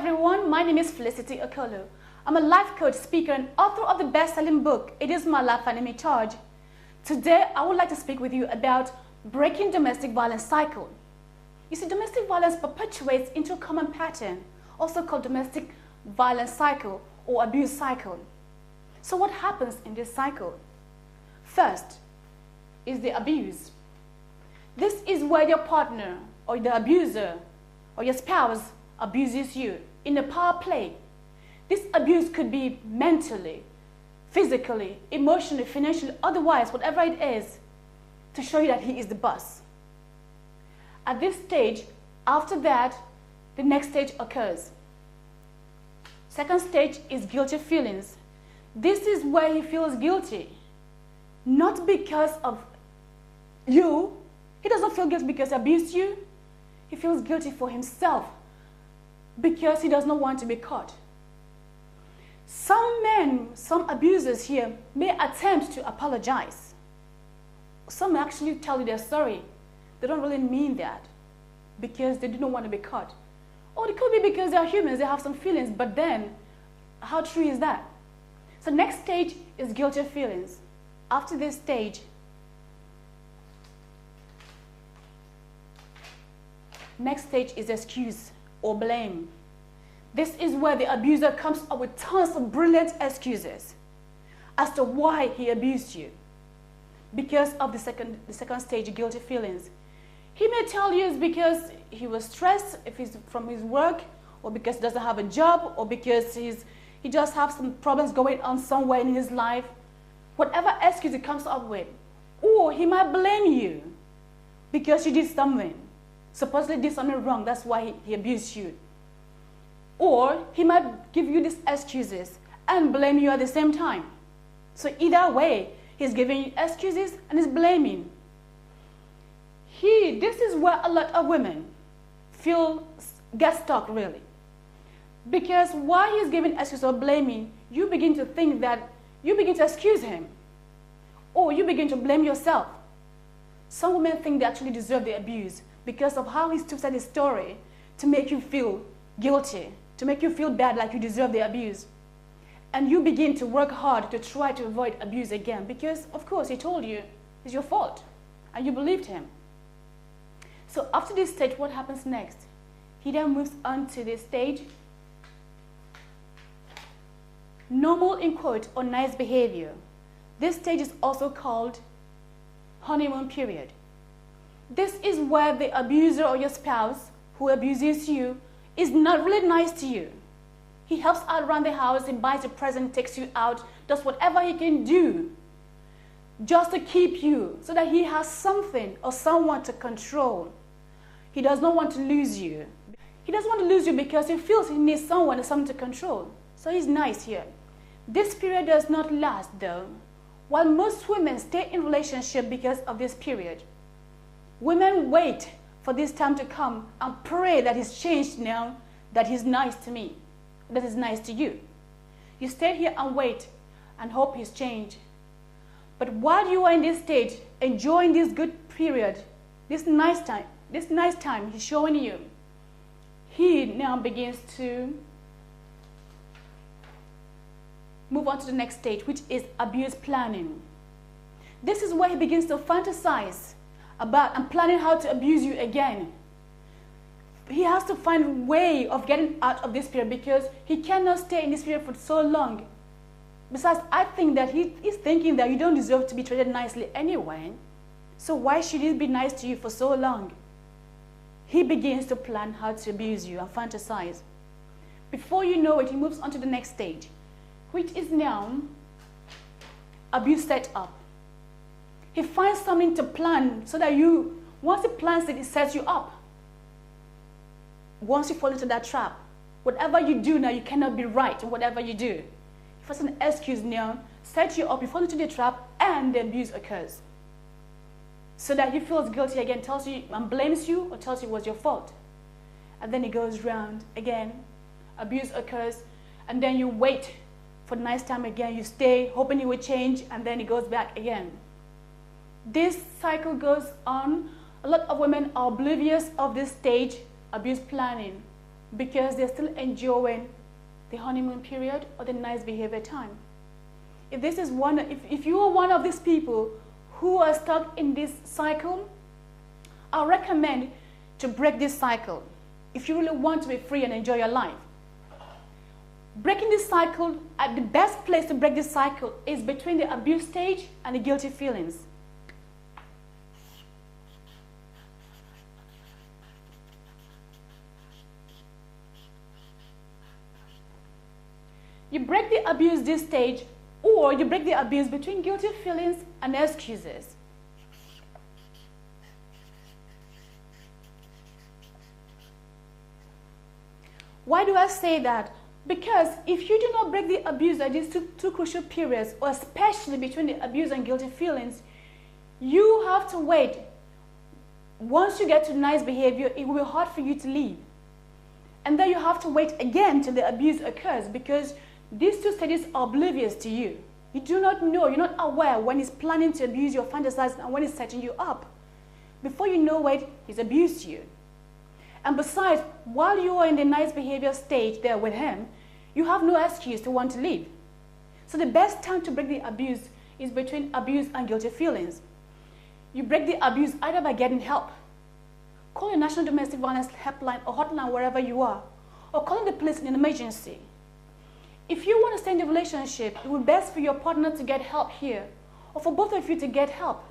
everyone, my name is Felicity Okolo. I'm a life coach, speaker, and author of the best-selling book, It Is My Life and I'm in Charge. Today, I would like to speak with you about breaking domestic violence cycle. You see, domestic violence perpetuates into a common pattern, also called domestic violence cycle or abuse cycle. So what happens in this cycle? First is the abuse. This is where your partner or the abuser or your spouse abuses you in a power play. This abuse could be mentally, physically, emotionally, financially, otherwise, whatever it is, to show you that he is the boss. At this stage, after that, the next stage occurs. Second stage is guilty feelings. This is where he feels guilty, not because of you. He doesn't feel guilty because he abused you. He feels guilty for himself because he does not want to be caught. Some men, some abusers here may attempt to apologize. Some actually tell you they're sorry. They don't really mean that because they do not want to be caught. Or it could be because they are humans, they have some feelings, but then how true is that? So next stage is guilty feelings. After this stage, next stage is excuse or blame. This is where the abuser comes up with tons of brilliant excuses as to why he abused you. Because of the second stage, guilty feelings. He may tell you it's because he was stressed, if he's from his work, or because he doesn't have a job, or because he just has some problems going on somewhere in his life. Whatever excuse he comes up with. Or he might blame you because you did something. Supposedly did something wrong, that's why he abused you. Or he might give you these excuses and blame you at the same time. So either way, he's giving you excuses and he's blaming. This is where a lot of women get stuck really. Because while he's giving excuses or blaming, you begin to think that, you begin to excuse him. Or you begin to blame yourself. Some women think they actually deserve the abuse because of how he twisted his story to make you feel guilty, to make you feel bad like you deserve the abuse. And you begin to work hard to try to avoid abuse again because, of course, he told you it's your fault and you believed him. So after this stage, what happens next? He then moves on to this stage, normal in quote or nice behavior. This stage is also called honeymoon period. This is where the abuser or your spouse who abuses you is not really nice to you. He helps out around the house, he buys a present, takes you out, does whatever he can do just to keep you so that he has something or someone to control. He does not want to lose you. He doesn't want to lose you because he feels he needs someone or something to control. So he's nice here. This period does not last though. While most women stay in relationship because of this period, women wait for this time to come and pray that he's changed now, that he's nice to me, that he's nice to you. You stay here and wait and hope he's changed. But while you are in this stage, enjoying this good period, this nice time he's showing you, he now begins to move on to the next stage, which is abuse planning. This is where he begins to fantasize about and planning how to abuse you again. He has to find a way of getting out of this period because he cannot stay in this period for so long. Besides, I think that he is thinking that you don't deserve to be treated nicely anyway. So why should he be nice to you for so long? He begins to plan how to abuse you and fantasize. Before you know it, he moves on to the next stage, which is now abuse setup. He finds something to plan so that once he plans it, it sets you up. Once you fall into that trap, whatever you do now, you cannot be right in whatever you do. He finds an excuse now, sets you up, you fall into the trap, and the abuse occurs. So that he feels guilty again, tells you and blames you or tells you it was your fault. And then he goes round again, abuse occurs, and then you wait for the nice time again, you stay, hoping he will change, and then he goes back again. This cycle goes on. A lot of women are oblivious of this stage, abuse planning, because they're still enjoying the honeymoon period or the nice behavior time. If you are one of these people who are stuck in this cycle, I recommend to break this cycle if you really want to be free and enjoy your life. Breaking this cycle, the best place to break this cycle is between the abuse stage and the guilty feelings. You break the abuse this stage, or you break the abuse between guilty feelings and excuses. Why do I say that? Because if you do not break the abuse at these two crucial periods, or especially between the abuse and guilty feelings, you have to wait. Once you get to nice behavior, it will be hard for you to leave. And then you have to wait again till the abuse occurs, because these two stages are oblivious to you. You do not know, you're not aware when he's planning to abuse you or fantasize and when he's setting you up. Before you know it, he's abused you. And besides, while you are in the nice behavior stage there with him, you have no excuse to want to leave. So the best time to break the abuse is between abuse and guilty feelings. You break the abuse either by getting help. Call your National Domestic Violence Helpline or hotline wherever you are, or calling the police in an emergency. If you want to stay in the relationship, it would be best for your partner to get help here, or for both of you to get help.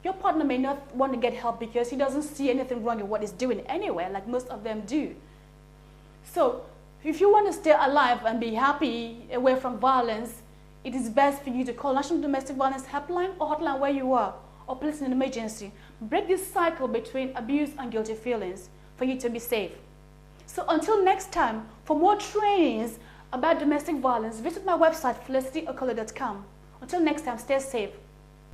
Your partner may not want to get help because he doesn't see anything wrong in what he's doing anyway, like most of them do. So, if you want to stay alive and be happy away from violence, it is best for you to call National Domestic Violence Helpline or hotline where you are, or police in an emergency. Break this cycle between abuse and guilty feelings for you to be safe. So until next time, for more trainings about domestic violence, visit my website, felicityookolo.com. Until next time, stay safe.